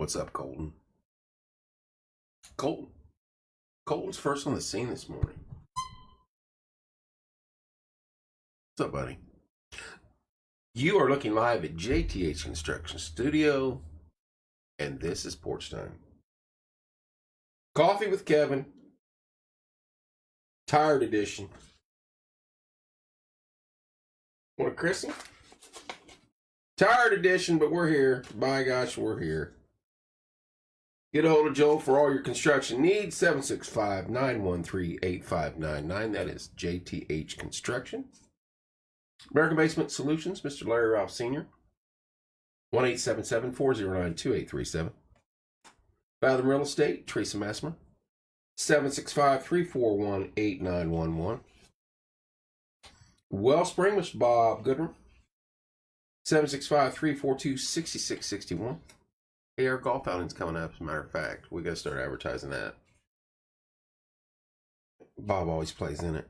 What's up, Colton? Colton's first on the scene this morning. What's up, buddy? You are looking live at JTH Construction Studio, and this is Porch Time. Coffee with Kevin. Tired edition. Want a Chrissy? Tired edition, but we're here. By gosh, we're here. Get a hold of Joel for all your construction needs. 765-913-8599. That is JTH Construction. American Basement Solutions, Mr. Larry Ralph Sr. 1-877-409-2837. Fathom Real Estate, Teresa Messmer. 765-341-8911. Wellspring, Mr. Bob Goodrum. 765-342-6661. Hey, our golf outing's coming up, as a matter of fact. We got to start advertising that. Bob always plays in it.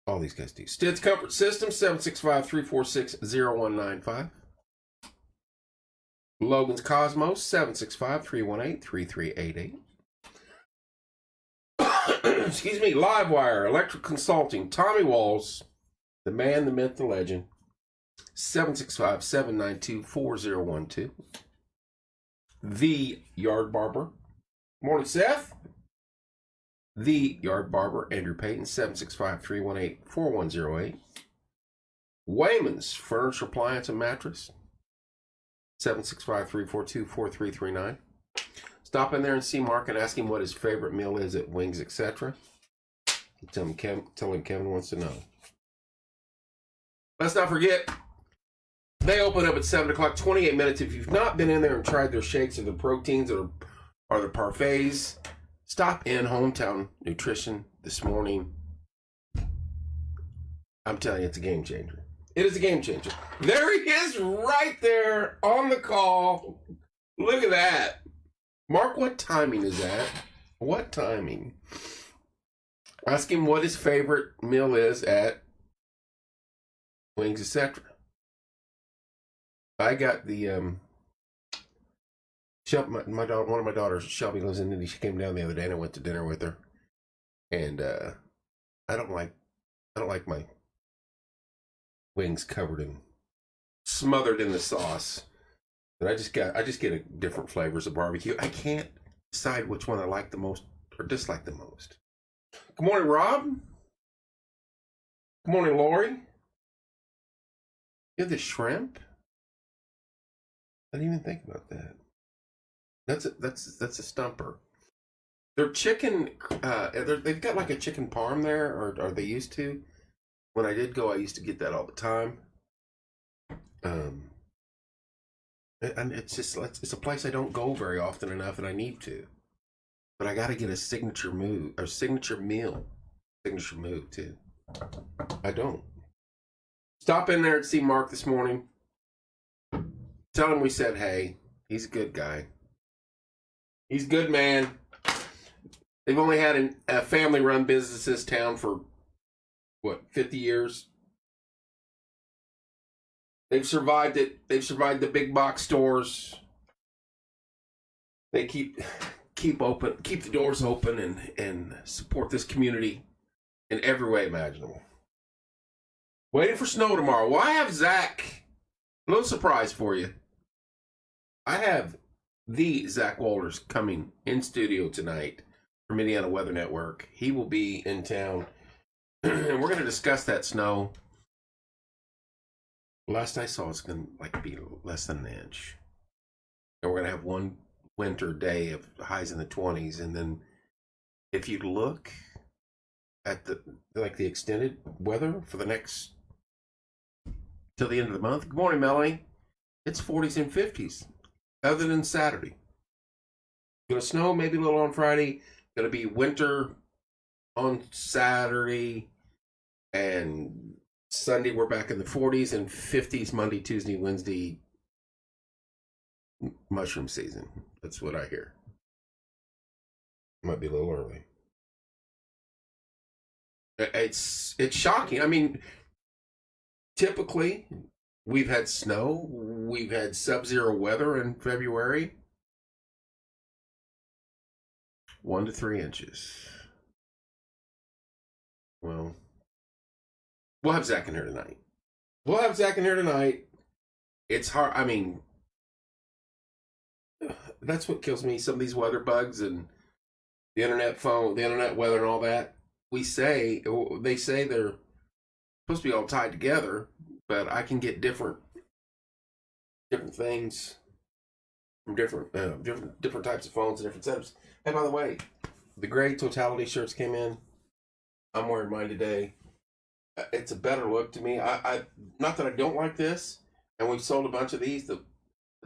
All these guys do. Stitz Comfort System, 765-346-0195. Logan's Cosmos, 765-318-3388. Excuse me, Livewire, Electric Consulting, Tommy Walls, the man, the myth, the legend, 765-792-4012. The Yard Barber. Morning, Seth. The Yard Barber, Andrew Payton, 765-318-4108. Wayman's Furniture, Appliance, and Mattress, 765-342-4339. Stop in there and see Mark and ask him what his favorite meal is at Wings, etc. Tell him Kevin wants to know. Let's not forget, they open up at 7 o'clock, 28 minutes. If you've not been in there and tried their shakes or their proteins or their parfaits, stop in Hometown Nutrition this morning. I'm telling you, it's a game changer. It is a game changer. There he is right there on the call. Look at that. Mark, what timing is that? What timing? Ask him what his favorite meal is at Wings, etc. I got the my daughter, one of my daughters, Shelby, lives in Indy. She came down the other day, and I went to dinner with her. And I don't like my wings covered and smothered in the sauce. But I just get a different flavors of barbecue. I can't decide which one I like the most or dislike the most. Good morning, Rob. Good morning, Lori. You have the shrimp? I didn't even think about that. That's a stumper. Their chicken, they've got like a chicken parm there, or they used to. When I did go, I used to get that all the time. And it's a place I don't go very often enough, and I need to. But I got to get a signature meal too. I don't. Stop in there and see Mark this morning. Tell him we said hey. He's a good guy. He's a good man. They've only had a family-run business in this town for, 50 years? They've survived it. They've survived the big box stores. They keep the doors open and support this community in every way imaginable. Waiting for snow tomorrow. Well, I have Zach. A little surprise for you. I have the Zach Walters coming in studio tonight from Indiana Weather Network. He will be in town, and we're going to discuss that snow. Last I saw, it's going to be less than an inch. And we're going to have one winter day of highs in the 20s, and then if you look at the extended weather for the next till the end of the month. Good morning, Melanie. It's 40s and 50s. Other than Saturday. Gonna snow maybe a little on Friday. Gonna be winter on Saturday. And Sunday we're back in the 40s and 50s Monday, Tuesday, Wednesday. Mushroom season. That's what I hear. Might be a little early. It's shocking. I mean, typically we've had snow. We've had sub-zero weather in February. 1 to 3 inches. Well, we'll have Zach in here tonight. It's hard. I mean, that's what kills me. Some of these weather bugs and the internet weather and all that. They say they're supposed to be all tied together, but I can get different things from different types of phones and different setups. And by the way, the gray totality shirts came in. I'm wearing mine today. It's a better look to me. I not that I don't like this, and we've sold a bunch of these.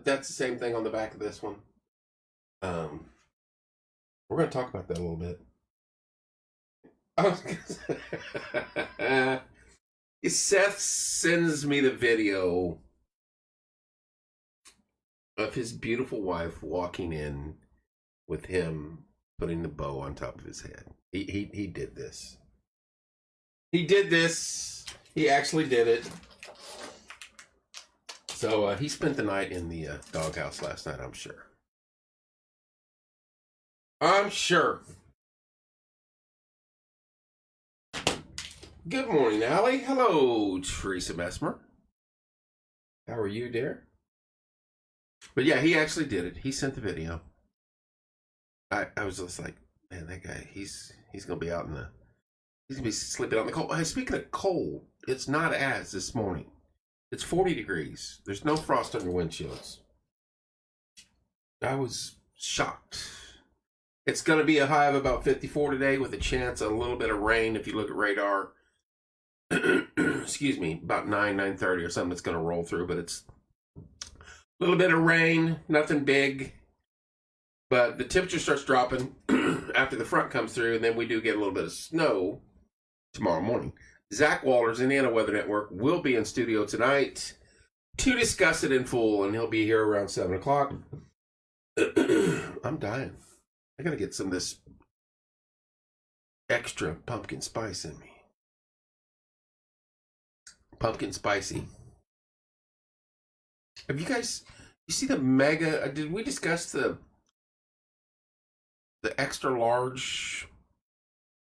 That's the same thing on the back of this one. We're going to talk about that a little bit. Seth sends me the video of his beautiful wife walking in with him putting the bow on top of his head. He did this. He did this. He actually did it. So he spent the night in the doghouse last night, I'm sure. Good morning, Allie. Hello, Teresa Messmer. How are you, dear? But yeah, he actually did it. He sent the video. I was just like, man, that guy, he's gonna be he's gonna be sleeping out in the cold. Hey, speaking of cold, it's not as this morning. It's 40 degrees. There's no frost on your windshields. I was shocked. It's going to be a high of about 54 today with a chance of a little bit of rain if you look at radar. Excuse me, about 9:30 or something that's going to roll through, but it's a little bit of rain, nothing big. But the temperature starts dropping after the front comes through, and then we do get a little bit of snow tomorrow morning. Zach Walters, Indiana Weather Network, will be in studio tonight to discuss it in full, and he'll be here around 7 o'clock. I'm dying. I got to get some of this extra pumpkin spice in me. Pumpkin spicy. Have you see the mega, did we discuss the extra large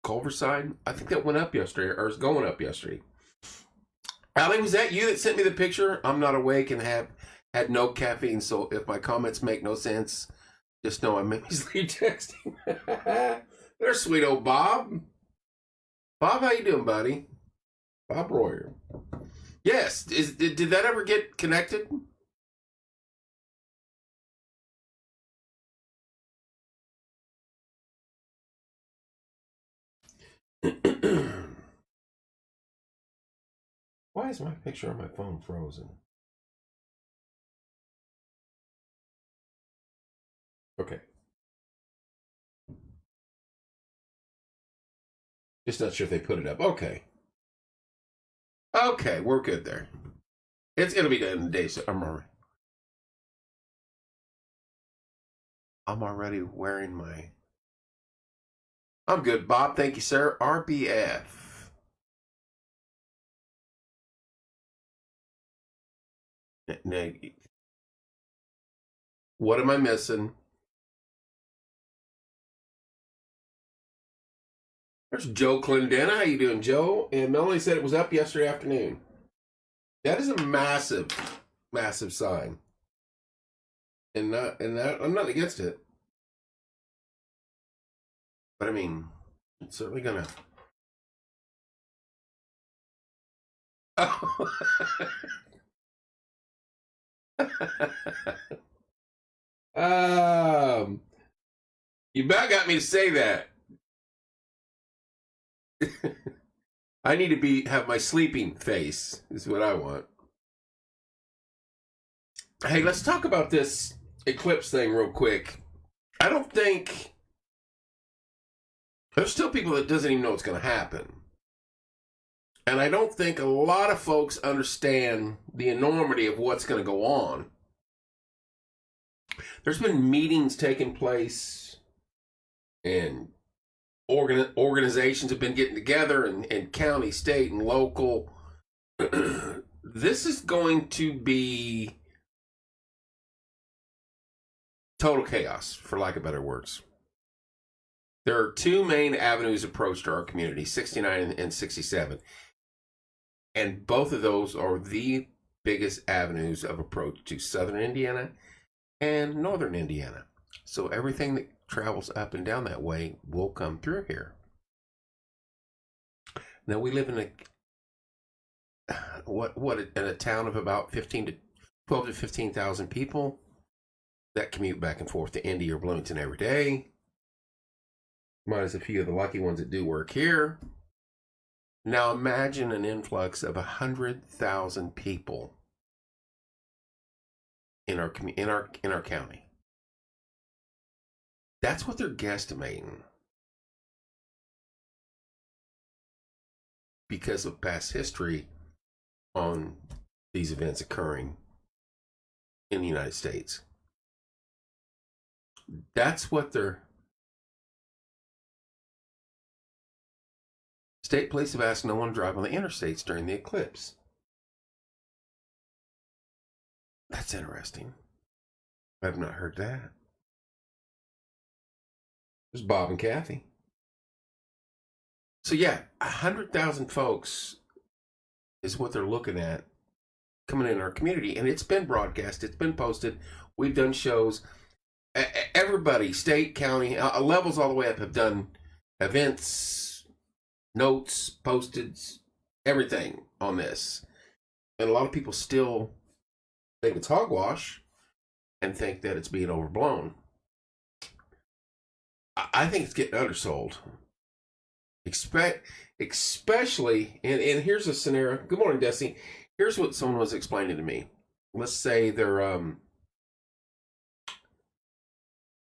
Culver side? I think that went up yesterday, or is going up yesterday. Allie, was that you that sent me the picture? I'm not awake and had no caffeine, so if my comments make no sense, just know I'm sleep texting. There's sweet old Bob. Bob, how you doing, buddy? Bob Royer. Yes, did that ever get connected? Why is my picture on my phone frozen? Okay. Just not sure if they put it up. Okay. Okay, we're good there. It's going to be done in a day, so I'm already wearing my... I'm good, Bob. Thank you, sir. RBF. Now, what am I missing? There's Joe Clendana. How you doing, Joe? And Melanie said it was up yesterday afternoon. That is a massive, massive sign. And I'm not against it. But I mean, it's certainly gonna. You about got me to say that. I need to have my sleeping face is what I want. Hey, let's talk about this eclipse thing real quick. I don't think there's still people that doesn't even know what's going to happen. And I don't think a lot of folks understand the enormity of what's going to go on. There's been meetings taking place and organizations have been getting together and county, state, and local. This is going to be total chaos, for lack of better words. There are two main avenues approach to our community, 69 and 67. And both of those are the biggest avenues of approach to southern Indiana and northern Indiana. So everything that travels up and down that way will come through here. Now we live in a town of about 12 to 15,000 people that commute back and forth to Indy or Bloomington every day. Minus a few of the lucky ones that do work here. Now imagine an influx of 100,000 people in our county. That's what they're guesstimating because of past history on these events occurring in the United States. That's what their state police have asked no one to drive on the interstates during the eclipse. That's interesting. I've not heard that. There's Bob and Kathy. So yeah, 100,000 folks is what they're looking at coming in our community. And it's been broadcast. It's been posted. We've done shows. Everybody, state, county, levels all the way up have done events, notes, posted, everything on this. And a lot of people still think it's hogwash and think that it's being overblown. I think it's getting undersold. Especially, and here's a scenario. Good morning, Desi. Here's what someone was explaining to me. Let's say they're in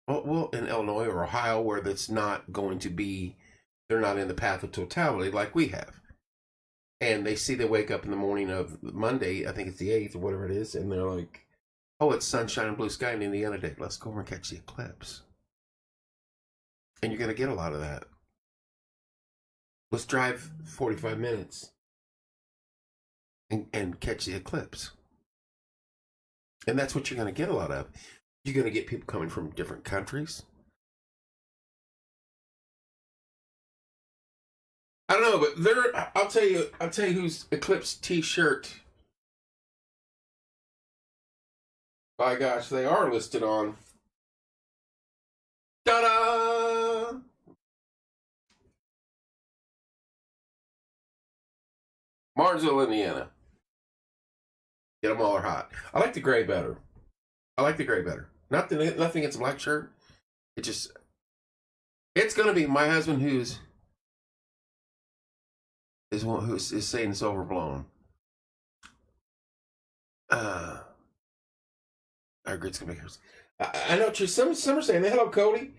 Illinois or Ohio, where that's not going to be, they're not in the path of totality like we have. And they wake up in the morning of Monday, I think it's the 8th or whatever it is, and they're like, oh, it's sunshine and blue sky in Indiana day. Let's go over and catch the eclipse. And you're going to get a lot of that. Let's drive 45 minutes and catch the eclipse. And that's what you're going to get a lot of. You're going to get people coming from different countries. I don't know, but I'll tell you whose eclipse t-shirt. By gosh, they are listed on. Ta-da! Martinsville, Indiana. Get them all are hot. I like the gray better. Nothing against a black shirt. It's going to be my husband who's saying it's overblown. I agree. It's going to be. I know. Some are saying that. Hello, Cody.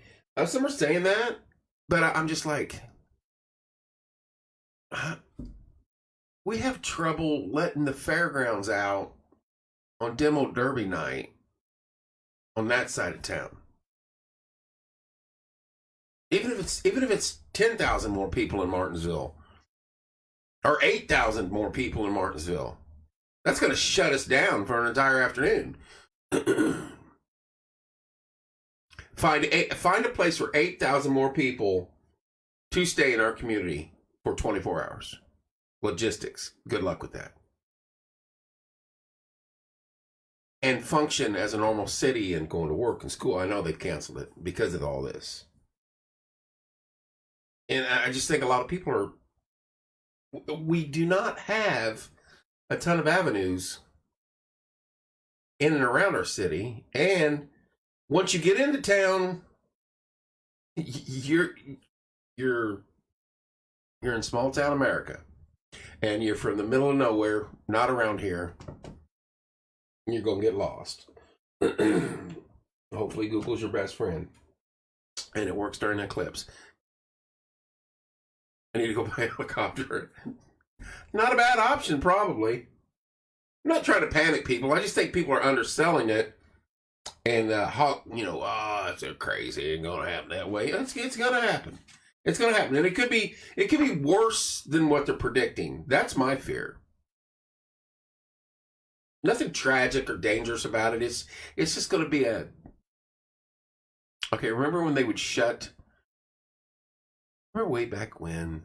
Some are saying that, but I'm just like, we have trouble letting the fairgrounds out on Demo Derby night on that side of town. Even if it's 10,000 more people in Martinsville, or 8,000 more people in Martinsville, that's going to shut us down for an entire afternoon. Find a place for 8,000 more people to stay in our community for 24 hours. Logistics. Good luck with that. And function as a normal city and going to work and school. I know they've canceled it because of all this. And I just think a lot of people we do not have a ton of avenues in and around our city. And once you get into town, you're in small town America. And you're from the middle of nowhere, not around here. You're going to get lost. Hopefully Google's your best friend. And it works during eclipse. I need to go buy a helicopter. Not a bad option, probably. I'm not trying to panic people. I just think people are underselling it. And, it's so crazy. It ain't going to happen that way. It's going to happen. It's going to happen. And it could be worse than what they're predicting. That's my fear. Nothing tragic or dangerous about it. It's just going to be okay, remember when they would shut Remember way back when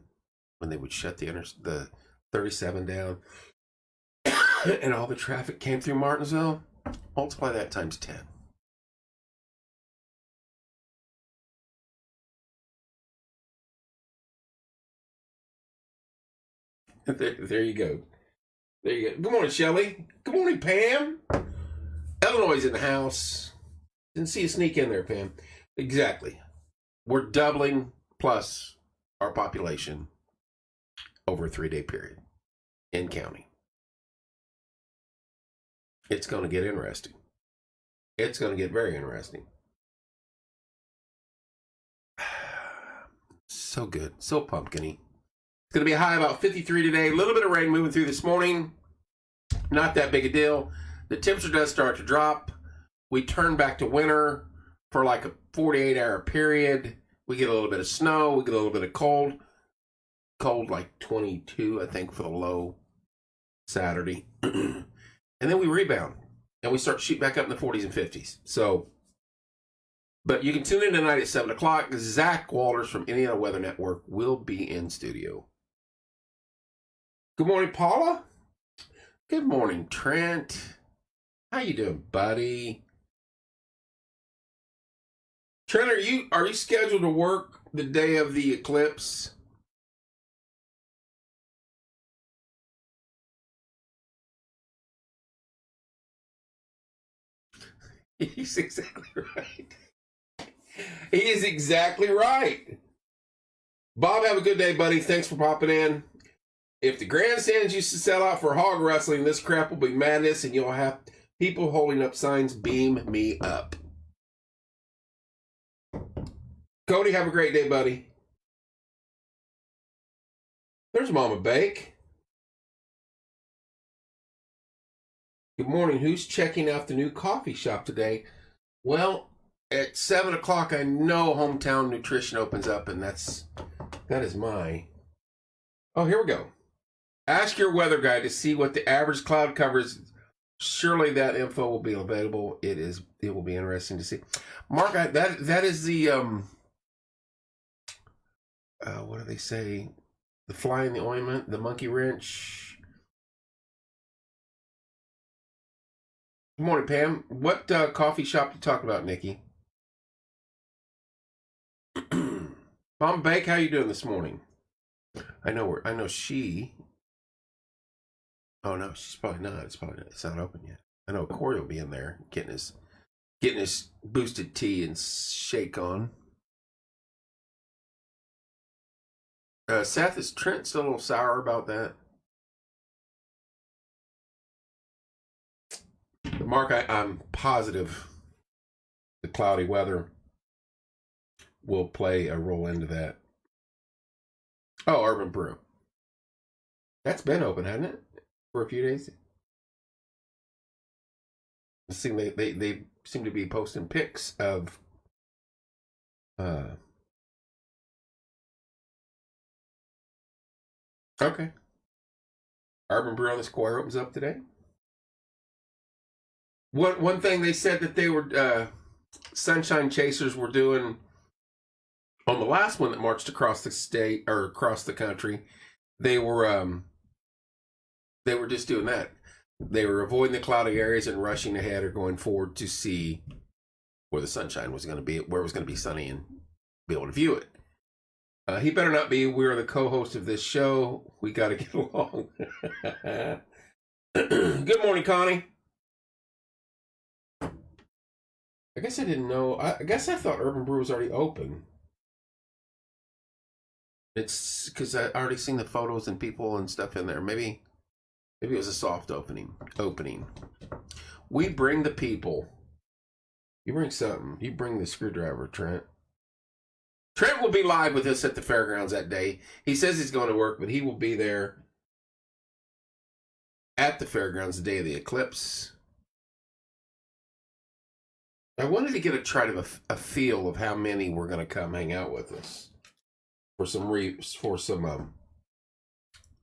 they would shut the 37 down and all the traffic came through Martinsville? Multiply that times 10. There you go. There you go. Good morning, Shelley. Good morning, Pam. Illinois in the house. Didn't see you sneak in there, Pam. Exactly. We're doubling plus our population over a 3-day period in county. It's going to get interesting. It's going to get very interesting. So good. So pumpkin-y. It's going to be a high about 53 today. A little bit of rain moving through this morning. Not that big a deal. The temperature does start to drop. We turn back to winter for like a 48-hour period. We get a little bit of snow. We get a little bit of cold. Cold like 22, I think, for the low Saturday. And then we rebound. And we start to shoot back up in the 40s and 50s. So, but you can tune in tonight at 7 o'clock. Zach Walters from Indiana Weather Network will be in studio. Good morning, Paula. Good morning, Trent. How you doing, buddy? Trent, are you scheduled to work the day of the eclipse? He's exactly right. He is exactly right. Bob, have a good day, buddy. Thanks for popping in. If the grandstands used to sell out for hog wrestling, this crap will be madness, and you'll have people holding up signs, beam me up. Cody, have a great day, buddy. There's Mama Bake. Good morning. Who's checking out the new coffee shop today? Well, at 7 o'clock, I know Hometown Nutrition opens up, and that is my... Oh, here we go. Ask your weather guy to see what the average cloud cover is. Surely that info will be available. It will be interesting to see. Mark, that is the what do they say? The fly in the ointment, the monkey wrench. Good morning, Pam. What coffee shop you talking about, Nikki? Mom Bake, how you doing this morning? I know she. Oh no, she's probably not. It's not open yet. I know Corey will be in there getting his boosted tea and shake on. Seth, is Trent still a little sour about that? Mark, I'm positive the cloudy weather will play a role into that. Oh, Urban Brew. That's been open, hasn't it? For a few days. They seem to be posting pics of okay. Urban Brew on the Square opens up today. One thing they said that they were Sunshine Chasers were doing on the last one that marched across the state or across the country, they were just doing that. They were avoiding the cloudy areas and rushing ahead or going forward to see where the sunshine was going to be, where it was going to be sunny, and be able to view it. He better not be. We're the co-host of this show. We got to get along. Good morning, Connie. I guess I didn't know. I guess I thought Urban Brew was already open. It's because I already seen the photos and people and stuff in there. Maybe it was a soft opening. We bring the people. You bring something. You bring the screwdriver, Trent. Trent will be live with us at the fairgrounds that day. He says he's going to work, but he will be there at the fairgrounds the day of the eclipse. I wanted to get a feel of how many were going to come hang out with us for some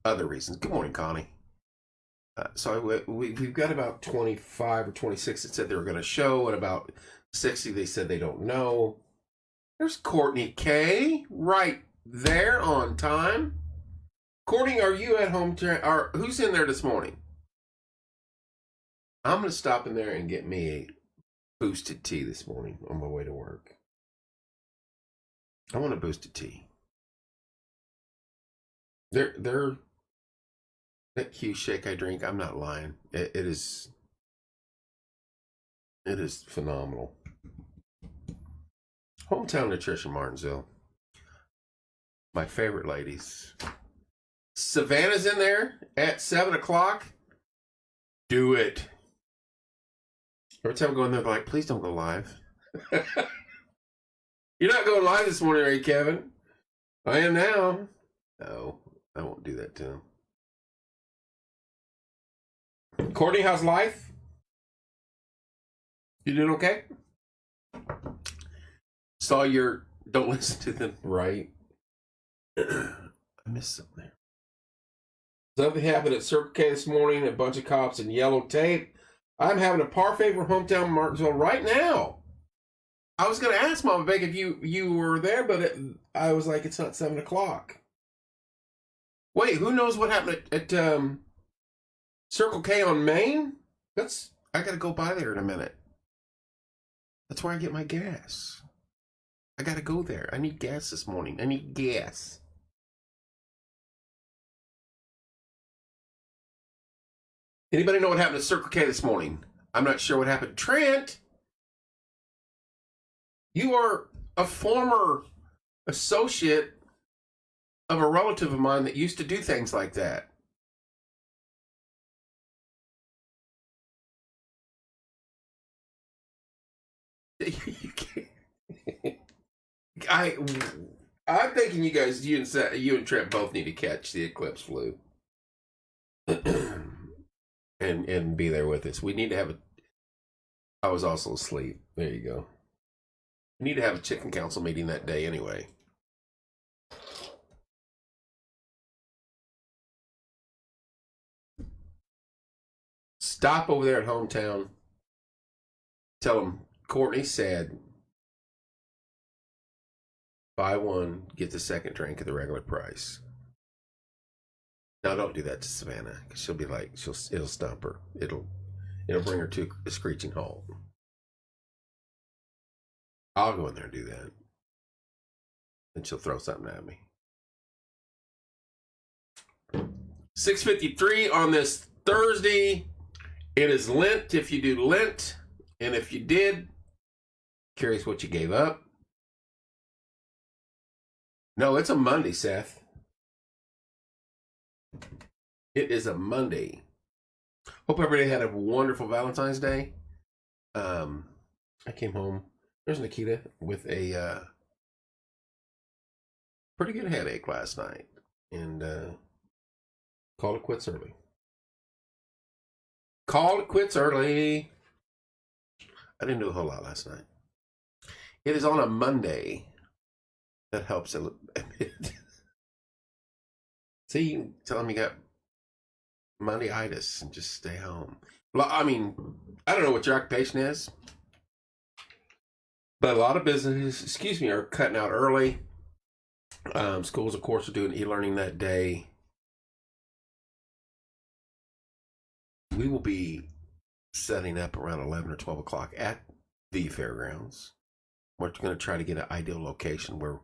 other reasons. Good morning, Connie. So we've got about 25 or 26 that said they were going to show, and about 60 they said they don't know. There's Courtney K. Right there on time. Courtney, are you at home? Who's in there this morning? I'm going to stop in there and get me a boosted tea this morning on my way to work. I want a boosted tea. They're that huge shake I drink. I'm not lying. It is phenomenal. Hometown Nutrition, Martinsville. My favorite ladies. Savannah's in there at 7:00. Do it. Every time I go in there, they're like, please don't go live. You're not going live this morning, are you, Kevin? I am now. No, I won't do that to him. Courtney, how's life? You doing okay? Saw your don't listen to them, right? I missed something there. Something happened at Circle K this morning, a bunch of cops in yellow tape. I'm having a parfait for hometown Martinsville right now. I was going to ask Mama Beck if you were there, but I was like, it's not 7:00. Wait, who knows what happened at Circle K on Main? I got to go by there in a minute. That's where I get my gas. I got to go there. I need gas this morning. I need gas. Anybody know what happened at Circle K this morning? I'm not sure what happened. Trent, you are a former associate of a relative of mine that used to do things like that. You can't. I'm thinking you guys, you and Trent both need to catch the eclipse flu. and be there with us. We need to have I was also asleep. There you go. We need to have a chicken council meeting that day anyway. Stop over there at hometown. Tell them Courtney said, buy one, get the second drink at the regular price. Now don't do that to Savannah, because she'll be like, it'll stump her. It'll bring her to a screeching halt. I'll go in there and do that. And she'll throw something at me. 6:53 on this Thursday. It is Lent if you do Lent. And if you did, curious what you gave up. No, it's a Monday, Seth. It is a Monday. Hope everybody had a wonderful Valentine's Day. I came home. There's Nikita with a pretty good headache last night. And called it quits early. Called it quits early. I didn't do a whole lot last night. It is on a Monday. That helps a little bit. See, you tell them you got Monday-itis and just stay home. Well, I mean, I don't know what your occupation is, but a lot of businesses, are cutting out early. Schools, of course, are doing e-learning that day. We will be setting up around 11 or 12 o'clock at the fairgrounds. We're going to try to get an ideal location where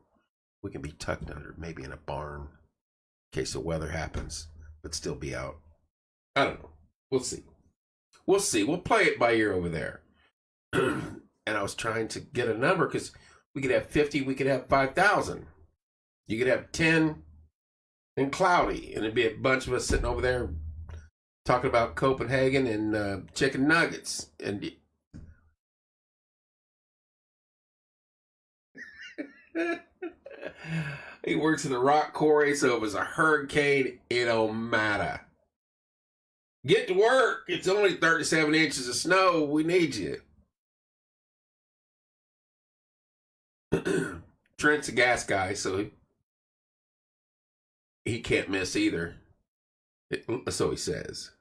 we can be tucked under, maybe in a barn, in case the weather happens, but still be out. I don't know. We'll see. We'll play it by ear over there. And I was trying to get a number because we could have 50, we could have 5,000. You could have 10 and cloudy, and it'd be a bunch of us sitting over there talking about Copenhagen and chicken nuggets. And he works in the rock quarry, so if it's a hurricane, it don't matter. Get to work. It's only 37 inches of snow. We need you. Trent's a gas guy, so he can't miss either. So he says.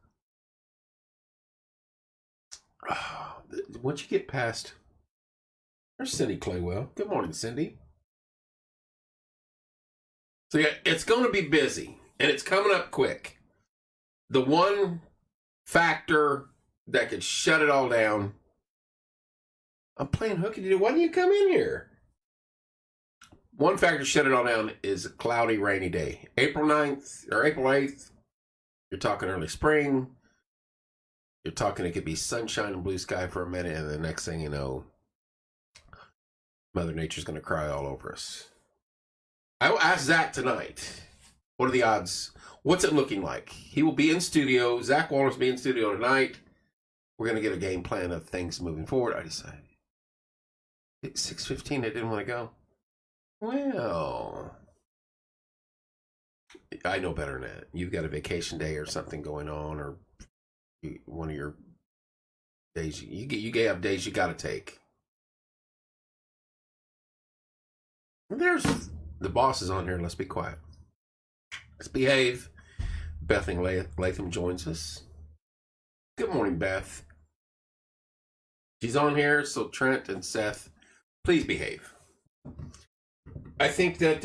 Once you get past... There's Cindy Claywell. Good morning, Cindy. So yeah, it's going to be busy, and it's coming up quick. The one factor that could shut it all down. I'm playing hooky. Why do you come in here? One factor to shut it all down is a cloudy, rainy day. April 9th or April 8th, you're talking early spring. You're talking it could be sunshine and blue sky for a minute, and the next thing you know, Mother Nature's going to cry all over us. I will ask Zach tonight, what are the odds? What's it looking like? He will be in studio. Zach Waller's will be in studio tonight. We're going to get a game plan of things moving forward. I decided. It's 6:15. I didn't want to go. Well, I know better than that. You've got a vacation day or something going on, or one of your days. You have days you got to take. There's the boss is on here. Let's be quiet. Let's behave. Bethany Latham joins us. Good morning, Beth. She's on here, so Trent and Seth, please behave. I think that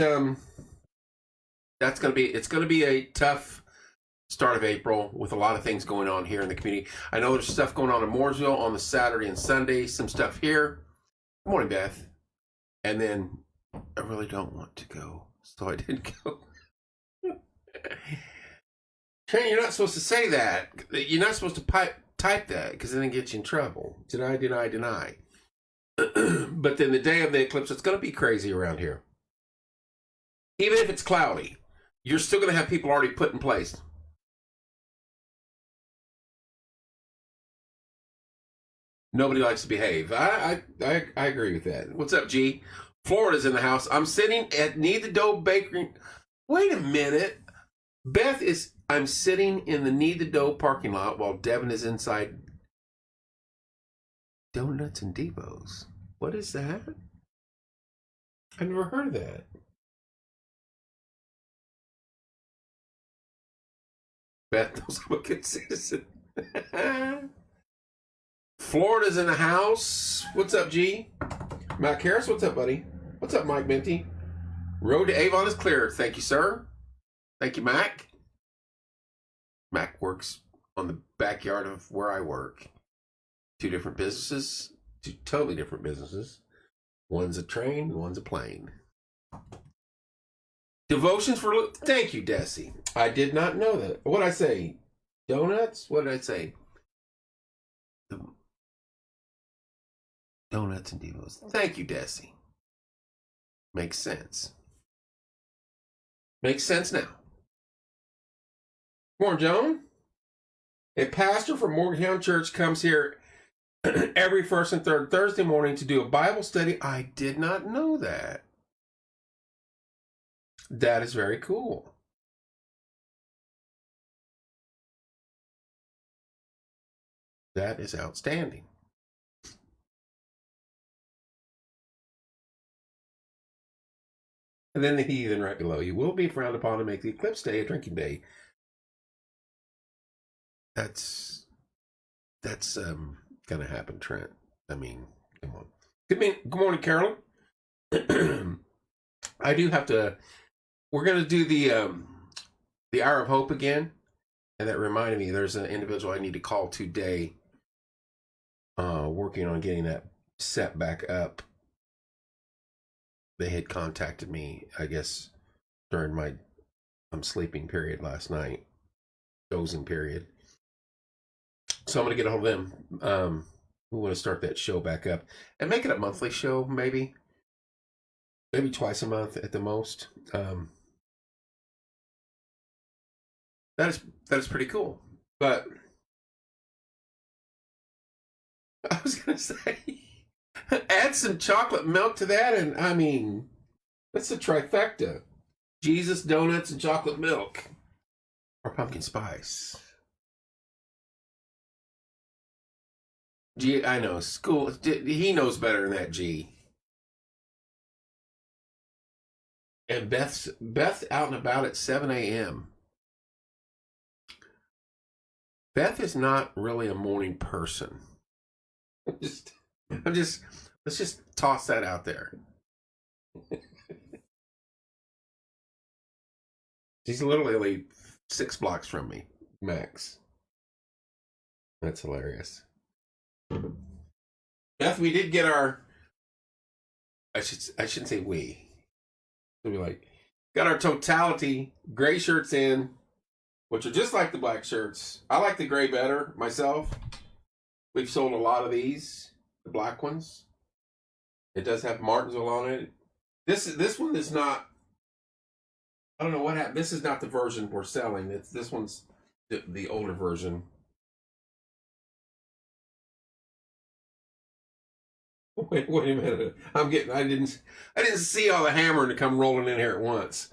it's going to be a tough start of April with a lot of things going on here in the community. I know there's stuff going on in Mooresville on the Saturday and Sunday, some stuff here. Good morning, Beth. And then I really don't want to go, so I didn't go. Trent, you're not supposed to say that. You're not supposed to type that because then it gets you in trouble. Deny. But then the day of the eclipse, it's going to be crazy around here. Even if it's cloudy, you're still going to have people already put in place. Nobody likes to behave. I agree with that. What's up, G? Florida's in the house. I'm sitting at Need the Dough Bakery. Wait a minute. I'm sitting in the Need the Dough parking lot while Devin is inside Donuts and Devos. What is that? I've never heard of that. Beth knows I'm a good citizen. Florida's in the house. What's up, G? Mac Harris, what's up, buddy? What's up, Mike Minty? Road to Avon is clear. Thank you, sir. Thank you, Mac. Mac works on the backyard of where I work. Two different businesses. Two totally different businesses. One's a train, one's a plane. Devotions for... Thank you, Desi. I did not know that. What did I say? Donuts? What did I say? Donuts and Devos. Thank you, Desi. Makes sense. Makes sense now. Morning, Joan. A pastor from Morgantown Church comes here every first and third Thursday morning to do a Bible study. I did not know that. That is very cool. That is outstanding. And then the heathen right below. You will be frowned upon to make the eclipse day a drinking day. That's gonna happen, Trent. I mean, come on. Good morning, Carolyn. I do have to. We're gonna do the Hour of Hope again, and that reminded me. There's an individual I need to call today. Working on getting that set back up. They had contacted me, I guess, during my sleeping period last night, dozing period. So I'm going to get a hold of them. We want to start that show back up and make it a monthly show, maybe twice a month at the most. That is pretty cool. But I was going to say, add some chocolate milk to that, and I mean, that's a trifecta. Jesus, donuts, and chocolate milk. Or pumpkin spice. G, I know, school, he knows better than that, G. And Beth's out and about at 7 a.m. Beth is not really a morning person. Let's just toss that out there. She's literally 6 blocks from me, max. That's hilarious. Beth, we did get our. I shouldn't say we. It'll be like, got our totality gray shirts in, which are just like the black shirts. I like the gray better myself. We've sold a lot of these, the black ones. It does have Martinsville on it. This one is not. I don't know what happened. This is not the version we're selling. This one's the older version. Wait a minute. I didn't see all the hammering to come rolling in here at once.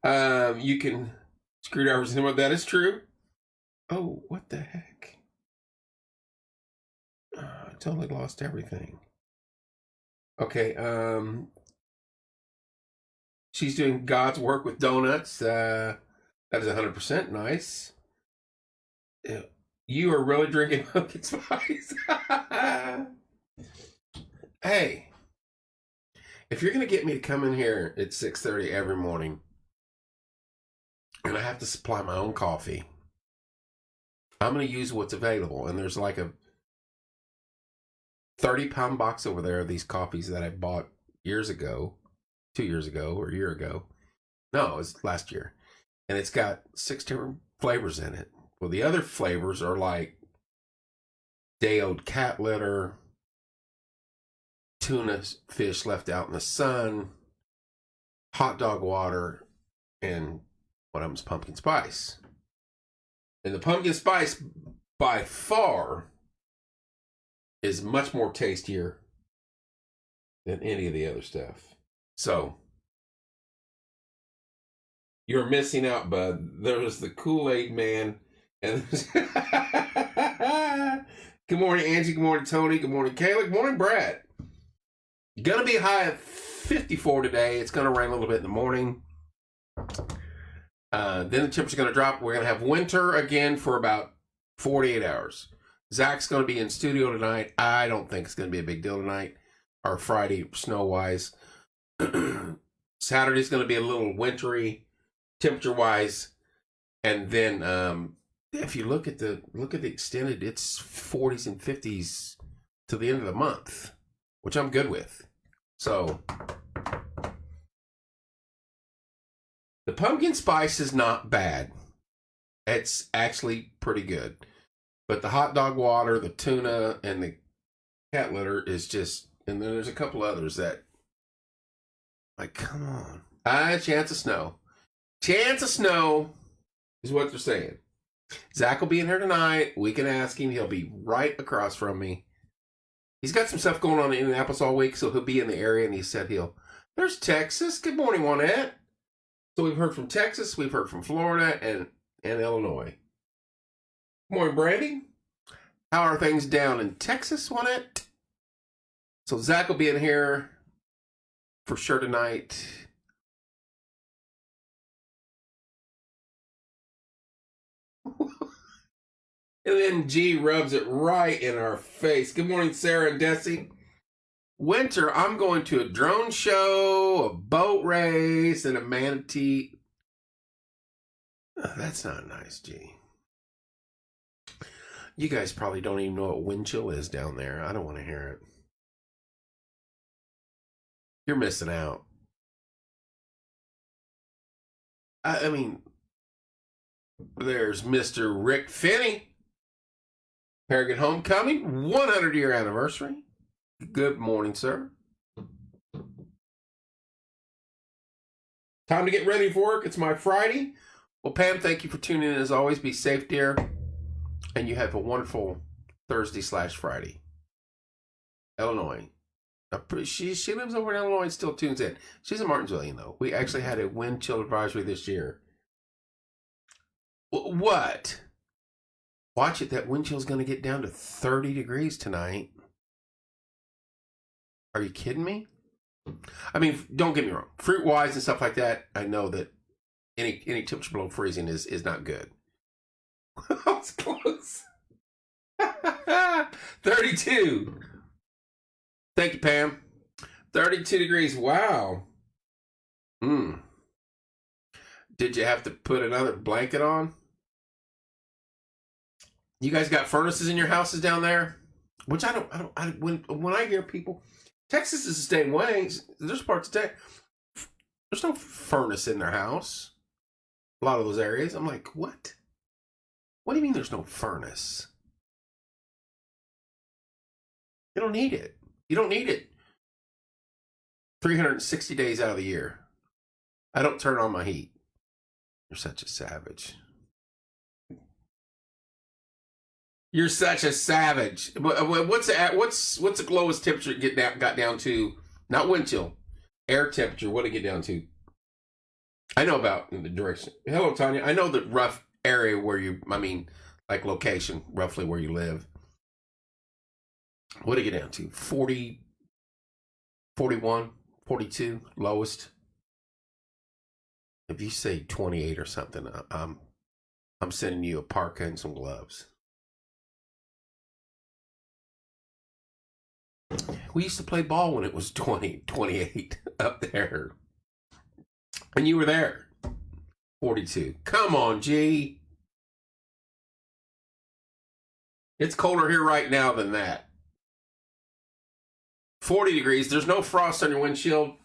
You can screwdrivers in what that is true. Oh, what the heck? I totally lost everything. Okay, she's doing God's work with donuts. That is 100% nice. You are really drinking pumpkin spice. Hey, if you're going to get me to come in here at 6:30 every morning, and I have to supply my own coffee, I'm going to use what's available. And there's like a 30-pound box over there of these coffees that I bought years ago, 2 years ago, or a year ago. No, it was last year. And it's got 6 different flavors in it. Well, the other flavors are like day-old cat litter, tuna fish left out in the sun, hot dog water, and one of them's pumpkin spice. And the pumpkin spice, by far, is much more tastier than any of the other stuff. So, you're missing out, bud. There's the Kool-Aid man. And good morning, Angie. Good morning, Tony. Good morning, Kayla. Good morning, Brad. Gonna be high at 54 today. It's gonna rain a little bit in the morning. Then the temperature's gonna drop. We're gonna have winter again for about 48 hours. Zach's gonna be in studio tonight. I don't think it's gonna be a big deal tonight, or Friday, snow-wise. Saturday's gonna be a little wintry, temperature-wise, and then if you look at the extended, it's 40s and 50s to the end of the month, which I'm good with. So the pumpkin spice is not bad. It's actually pretty good. But the hot dog water, the tuna, and the cat litter is just, and then there's a couple others that, like, come on. Chance of snow. Chance of snow is what they're saying. Zach will be in here tonight. We can ask him. He'll be right across from me. He's got some stuff going on in Indianapolis all week, so he'll be in the area, and he said there's Texas. Good morning, Juanette. So we've heard from Texas, we've heard from Florida, and Illinois. Good morning, Brandy. How are things down in Texas, Juanette? So Zach will be in here for sure tonight. And then G rubs it right in our face. Good morning, Sarah and Desi. Winter, I'm going to a drone show, a boat race, and a manatee. Oh, that's not nice, G. You guys probably don't even know what wind chill is down there. I don't want to hear it. You're missing out. I mean, there's Mr. Rick Finney. Harrogate Homecoming, 100-year anniversary. Good morning, sir. Time to get ready for work. It's my Friday. Well, Pam, thank you for tuning in as always. Be safe, dear. And you have a wonderful Thursday/Friday. Illinois. She lives over in Illinois and still tunes in. She's a Martinsville, though. We actually had a wind chill advisory this year. What? Watch it. That wind chill is going to get down to 30 degrees tonight. Are you kidding me? I mean, don't get me wrong. Fruit-wise and stuff like that, I know that any temperature below freezing is not good. I was close. 32. Thank you, Pam. 32 degrees. Wow. Did you have to put another blanket on? You guys got furnaces in your houses down there? Which when I hear people, Texas is the same way. There's parts of Texas, there's no furnace in their house. A lot of those areas. I'm like, what? What do you mean there's no furnace? You don't need it. You don't need it 360 days out of the year. I don't turn on my heat. You're such a savage. You're such a savage. What's the lowest temperature it got down to? Not wind chill, air temperature. What did it get down to? I know about in the direction. Hello, Tanya. I know the rough area where like location, roughly where you live. What did it get down to? 40, 41, 42, lowest. If you say 28 or something, I'm sending you a parka and some gloves. We used to play ball when it was 20, 28 up there. And you were there. 42. Come on, G. It's colder here right now than that. 40 degrees. There's no frost on your windshield.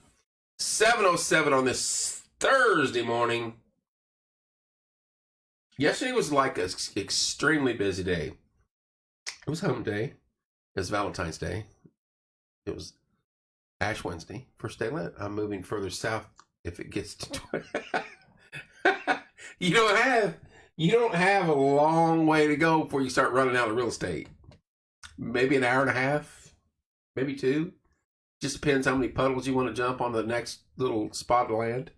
7:07 on this Thursday morning. Yesterday was like an extremely busy day. It was Home Day. It was Valentine's Day. It was Ash Wednesday. First day Lent. I'm moving further south if it gets to 20. You don't have a long way to go before you start running out of real estate. Maybe an hour and a half, maybe 2. Just depends how many puddles you want to jump on the next little spot of land.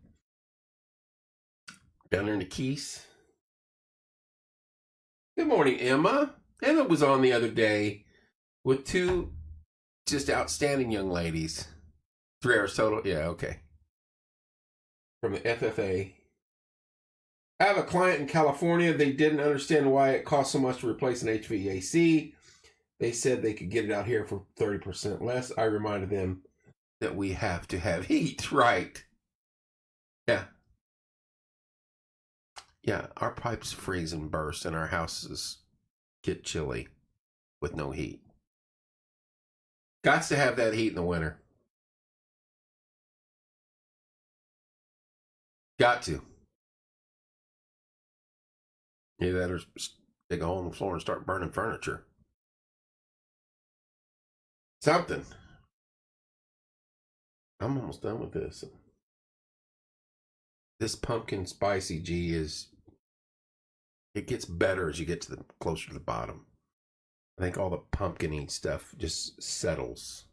Down there in the Keys. Good morning, Emma. Emma was on the other day with 2 just outstanding young ladies. 3 hours total. Yeah, okay. From the FFA. I have a client in California. They didn't understand why it cost so much to replace an HVAC. They said they could get it out here for 30% less. I reminded them that we have to have heat, right? Yeah. Yeah, our pipes freeze and burst and our houses get chilly with no heat. Got to have that heat in the winter. Got to. Either that or dig a hole in the floor and start burning furniture. Something. I'm almost done with this. This pumpkin spicy G it gets better as you get to closer to the bottom. I think all the pumpkin-y stuff just settles.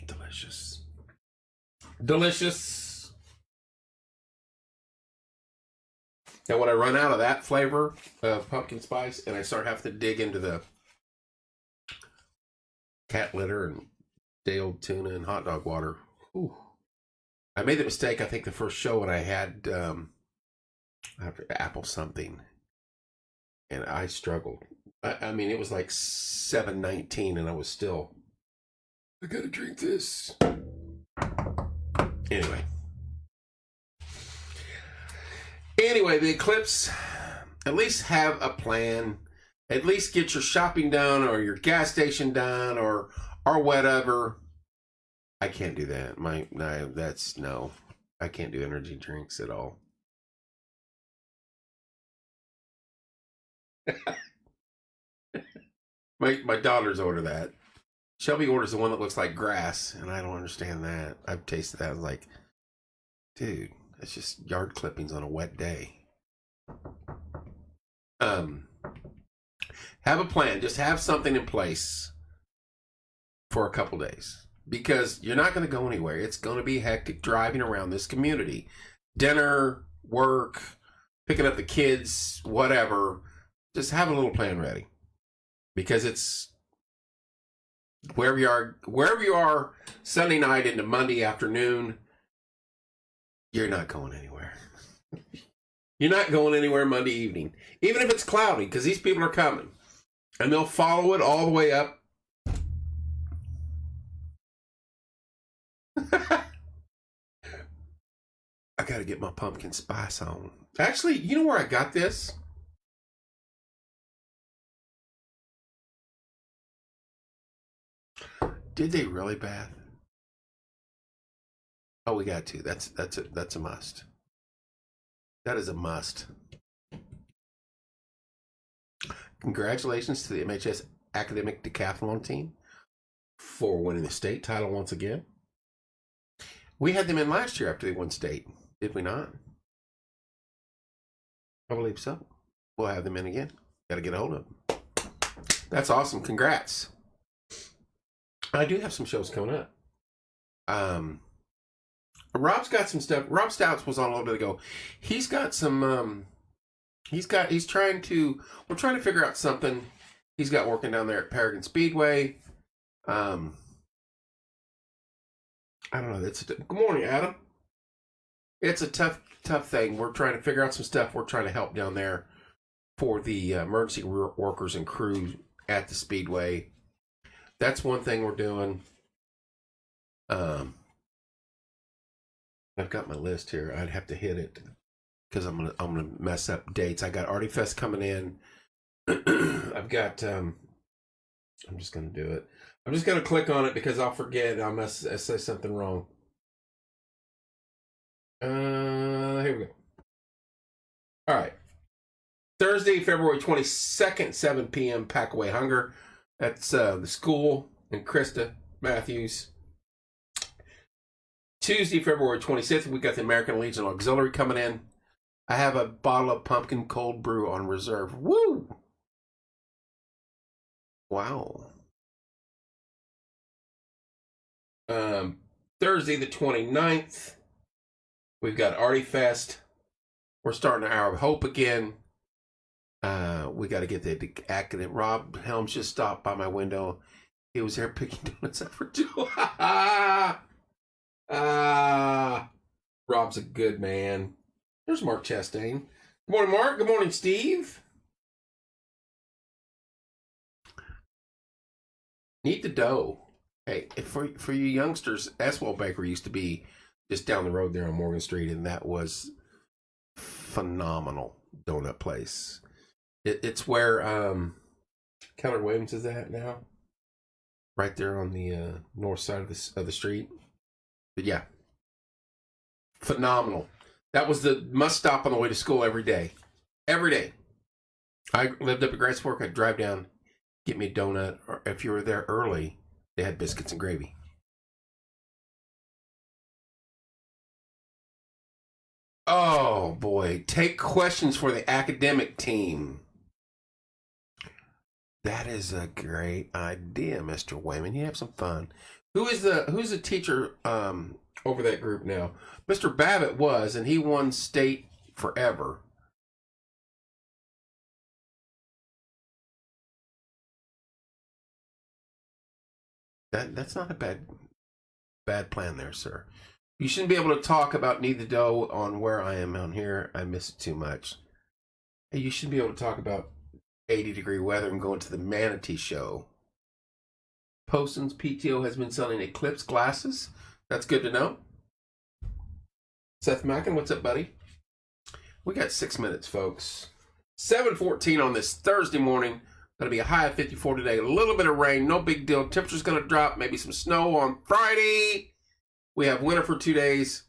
Delicious. Delicious. Now when I run out of that flavor of pumpkin spice and I start having to dig into the cat litter and day-old tuna and hot dog water. Whew. I made the mistake, I think, the first show when I had apple something, and I struggled. I mean, it was like 7:19, and I was still, I gotta drink this. Anyway, the eclipse, at least have a plan. At least get your shopping done or your gas station done or whatever. I can't do that. No. I can't do energy drinks at all. My daughters order that. Shelby orders the one that looks like grass, and I don't understand that. I've tasted that. I was like, dude, that's just yard clippings on a wet day. Have a plan. Just have something in place for a couple days. Because you're not going to go anywhere. It's going to be hectic driving around this community. Dinner, work, picking up the kids, whatever. Just have a little plan ready. Because it's wherever you are Sunday night into Monday afternoon, you're not going anywhere. You're not going anywhere Monday evening. Even if it's cloudy, because these people are coming. And they'll follow it all the way up I got to get my pumpkin spice on. Actually, you know where I got this? Did they really, Beth? Oh, we got to. That's a must. That is a must. Congratulations to the MHS Academic Decathlon team for winning the state title once again. We had them in last year after they won state, did we not? I believe so. We'll have them in again. Got to get a hold of them. That's awesome. Congrats. I do have some shows coming up. Rob's got some stuff. Rob Stouts was on a little bit ago. He's got some. We're trying to figure out something. He's got working down there at Paragon Speedway. I don't know. Good morning, Adam. It's a tough thing. We're trying to figure out some stuff. We're trying to help down there for the emergency workers and crew at the Speedway. That's one thing we're doing. I've got my list here. I'd have to hit it because I'm gonna mess up dates. I got Artie Fest coming in. I've got. I'm just gonna do it. I'm just gonna click on it because I'll forget. I'll say something wrong. Here we go. All right. Thursday, February 22nd, 7 p.m. Pack Away Hunger. That's the school and Krista Matthews. Tuesday, February 26th, we got the American Legion Auxiliary coming in. I have a bottle of pumpkin cold brew on reserve. Woo! Wow. Thursday, the 29th, we've got Artie Fest. We're starting an Hour of Hope again. We got to get the academic. Rob Helms just stopped by my window. He was there picking donuts up for two. Rob's a good man. There's Mark Chastain. Good morning, Mark. Good morning, Steve. Need the dough. Hey, for you youngsters, Eswell Bakery used to be just down the road there on Morgan Street, and that was phenomenal donut place. It's where Keller Williams is at now, right there on the north side of the street. But yeah, phenomenal. That was the must stop on the way to school every day. Every day. I lived up at Grants Fork. I'd drive down, get me a donut, or if you were there early, they had biscuits and gravy. Oh boy, take questions for the academic team. That is a great idea, Mr. Wayman. You have some fun. Who's the teacher over that group now? Mr. Babbitt was, and he won state forever. That's not a bad plan there, sir. You shouldn't be able to talk about Need the Dough on where I am on here. I miss it too much. You shouldn't be able to talk about 80-degree weather and going to the Manatee Show. Poston's PTO has been selling Eclipse glasses. That's good to know. Seth Mackin, what's up, buddy? We got 6 minutes, folks. 7:14 on this Thursday morning. Going to be a high of 54 today. A little bit of rain, no big deal. Temperature's going to drop. Maybe some snow on Friday. We have winter for 2 days.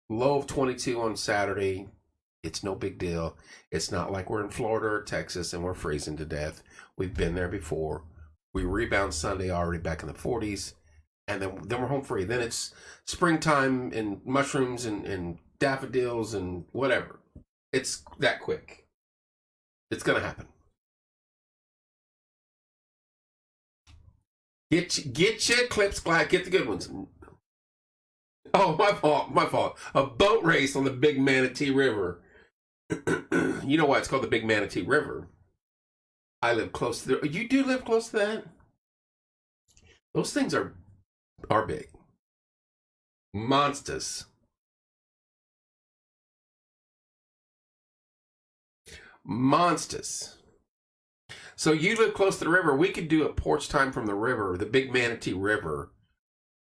Low of 22 on Saturday. It's no big deal. It's not like we're in Florida or Texas and we're freezing to death. We've been there before. We rebound Sunday already back in the 40s. And then we're home free. Then it's springtime and mushrooms and daffodils and whatever. It's that quick. It's going to happen. Get your Eclipse glass. Get the good ones. Oh, my fault. A boat race on the Big Manatee River. You know why it's called the Big Manatee River? I live close to there. You do live close to that? Those things are big. Monsters. Monsters. So you live close to the river. We could do a porch time from the river, the Big Manatee River,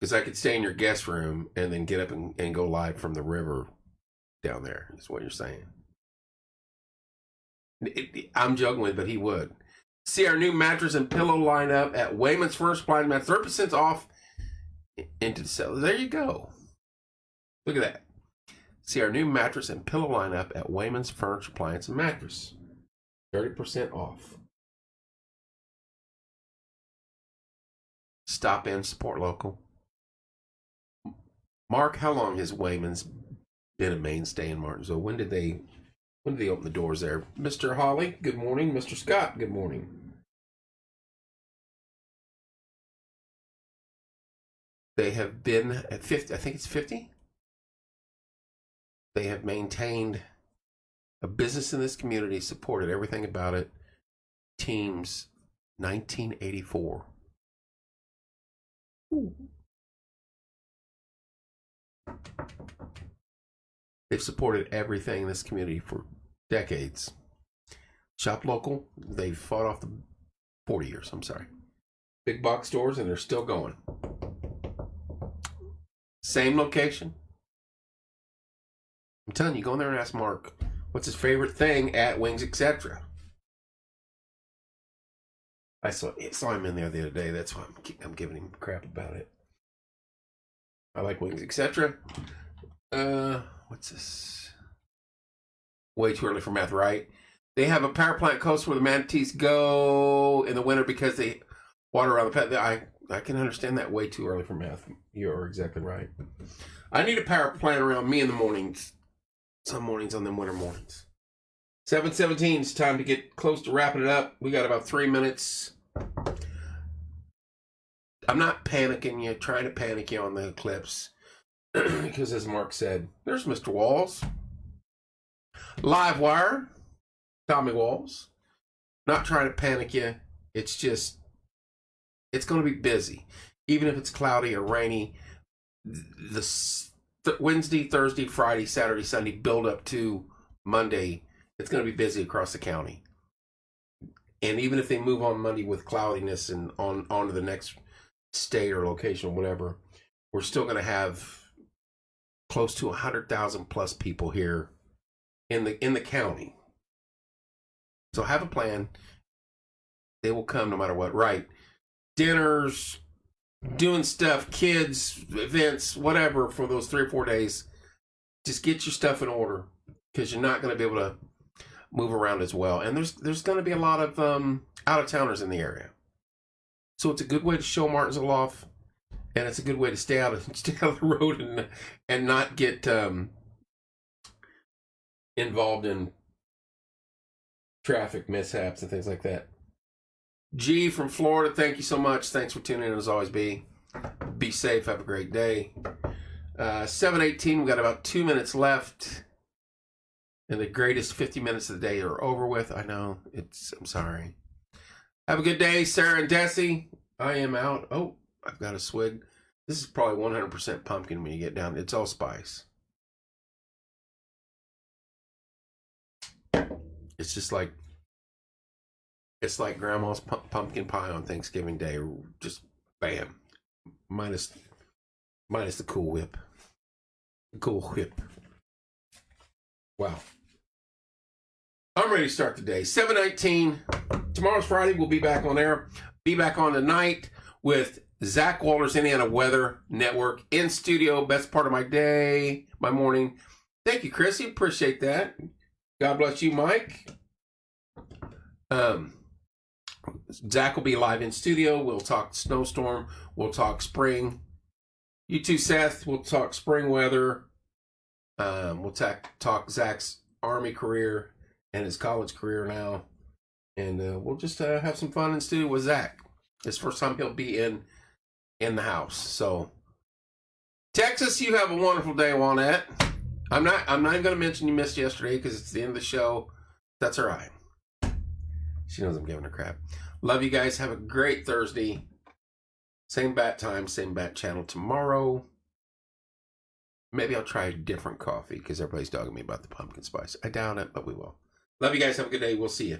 Because I could stay in your guest room and then get up and go live from the river down there, is what you're saying. I'm joking with, but he would. See our new mattress and pillow lineup at Wayman's Furniture Supply. 30% off into the sale. There you go. Look at that. See our new mattress and pillow lineup at Wayman's Furniture Appliance and Mattress. 30% off. Stop in, support local. Mark, how long has Wayman's been a mainstay in Martinsville? When did they open the doors there? Mr. Holly, good morning. Mr. Scott, good morning. They have been at 50, I think it's 50. They have maintained a business in this community, supported everything about it. Teams 1984. Ooh. They've supported everything in this community for decades. Shop local. They've fought off the 40 years. I'm sorry. Big box stores, and they're still going. Same location. I'm telling you, go in there and ask Mark what's his favorite thing at Wings, etc. I saw him in there the other day. That's why I'm giving him crap about it. I like Wings, etc. What's this? Way too early for math, right? They have a power plant close where the manatees go in the winter because they water around the pet. I can understand that. Way too early for math. You're exactly right. I need a power plant around me in the mornings. Some mornings on them winter mornings. 7:17. It's time to get close to wrapping it up. We got about 3 minutes. I'm not panicking you, trying to panic you on the eclipse. Because as Mark said, there's Mr. Walls. Live wire. Tommy Walls. Not trying to panic you. It's just, it's going to be busy. Even if it's cloudy or rainy, the Wednesday, Thursday, Friday, Saturday, Sunday build up to Monday, it's going to be busy across the county. And even if they move on Monday with cloudiness and on to the next state or location or whatever, we're still going to have close to 100,000 plus people here in the county. So have a plan. They will come no matter what. Right. Dinners, doing stuff, kids, events, whatever for those 3 or 4 days. Just get your stuff in order because you're not going to be able to move around as well. And there's going to be a lot of out-of-towners in the area. So it's a good way to show Martinsville off. And it's a good way to stay out of the road and not get involved in traffic mishaps and things like that. G from Florida, thank you so much. Thanks for tuning in as always, B. Be safe. Have a great day. 7:18, we've got about 2 minutes left. And the greatest 50 minutes of the day are over with. I know. I'm sorry. Have a good day, Sarah and Desi. I am out. Oh, I've got a swig. This is probably 100% pumpkin when you get down. It's all spice. It's just like, it's like grandma's pumpkin pie on Thanksgiving Day. Just bam. Minus the Cool Whip. Cool Whip. Wow. I'm ready to start the day. 7:19. Tomorrow's Friday. We'll be back on air. Be back on tonight with Zach Walters, Indiana Weather Network, in studio. Best part of my day, my morning. Thank you, Chrissy. Appreciate that. God bless you, Mike. Zach will be live in studio. We'll talk snowstorm. We'll talk spring. You too, Seth. We'll talk spring weather. We'll talk Zach's Army career and his college career now. And we'll just have some fun in studio with Zach. It's the first time he'll be in the house. So, Texas, you have a wonderful day, Juanette. I'm not even going to mention you missed yesterday because it's the end of the show. That's all right. She knows I'm giving her crap. Love you guys. Have a great Thursday. Same bat time, same bat channel tomorrow. Maybe I'll try a different coffee because everybody's dogging me about the pumpkin spice. I doubt it, but we will. Love you guys. Have a good day. We'll see you.